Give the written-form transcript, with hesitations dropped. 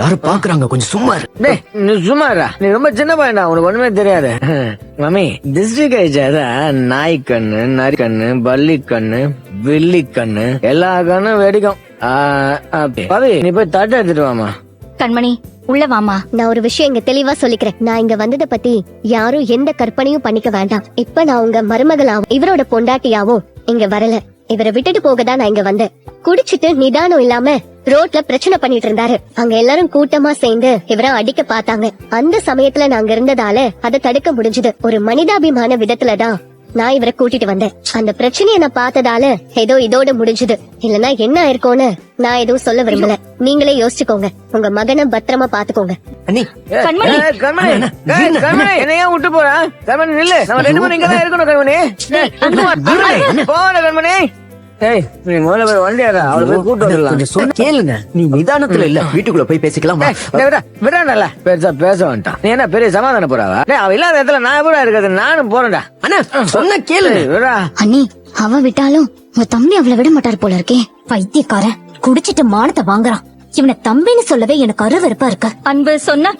யாரும் பாக்குறாங்க, கொஞ்சம் சும்மா இரு. டேய் நீ சும்மாடா, நீ ரொம்ப சின்ன பையன்டா, உனக்கு ஒண்ணுமே தெரியாது. மம்மி டிஸ்ட்ரிக்ட் ஆயிடுச்சா, நாய் கண்ணு, நரி கண்ணு, பள்ளி கண்ணு, வெள்ளி கண்ணு, எல்லா கண்ணும் வெடிக்கும். பவி நீ போய் தட்டை எடுத்துட்டு வாமா. கண்மணி உள்ள வாமா. நான் ஒரு விஷயம் இங்க தெளிவா சொல்லிக்கிறேன். நான் இங்க வந்தத பத்தி யாரும் எந்த கற்பனையும் பண்ணிக்க வேண்டாம். இப்ப நான் உங்க மருமகளாவும் இவரோட பொண்டாட்டியாவும் இங்க வரல. இவரை விட்டுட்டு போகதான் நான் இங்க வந்தேன். குடிச்சிட்டு நிதானம் இல்லாம ரோட்ல பிரச்சனை பண்ணிட்டு இருந்தாரு. அங்க எல்லாரும் கூட்டமா சேர்ந்து இவரை அடிக்க பார்த்தாங்க. அந்த சமயத்துல நாங்க இருந்ததால அதை தடுக்க முடிஞ்சது. ஒரு மனிதாபிமான விதத்துலதான் நான் இவரை கூட்டிட்டு வந்தேன். அந்த பிரச்சனையை நான் பார்த்ததால ஏதோ இதோட முடிஞ்சது. இல்லன்னா என்ன ஆயிருக்கும்னு நான் எதுவும் சொல்ல விரும்பல. நீங்களே யோசிச்சுக்கோங்க. உங்க மகனை பத்திரமா பாத்துக்கோங்க. அண்ணி, கண்மணி கண்மணி என்னையா விட்டு போறா? கண்மணி நில்லு, நம்ம 2 பேரும் இங்கதான் இருக்கணும். கண்மணி போன கண்மணி. ஏய் நீ முதல்ல போய் வண்டியாரா, அவளை போய் கூட்டு வந்துடலாம். கொஞ்சம் சொன்ன கேளுங்க. நீ நிதானத்துல இல்ல, வீட்டுக்குள்ள போய் பேசிக்கலாம். விடாண்டல பெருசா பேச வேண்டாம். நீ என்ன பெரிய சமாதான போறாவா? அவ இல்லாத இடத்துல நான் கூட இருக்கிறது, நானும் போறேன்டா. அண்ணா சொன்ன கேளுங்க. விடா அண்ணி, அவ விட்டாலும் உன் தம்பி அவளை விட மாட்டாரு போல இருக்கே. பைத்தியக்காரன் குடிச்சிட்டு மானத்தை வாங்குறான். இவனை தம்பின்னு சொல்லவே எனக்கு அருவருப்பா இருக்கு. அன்பு சொன்னா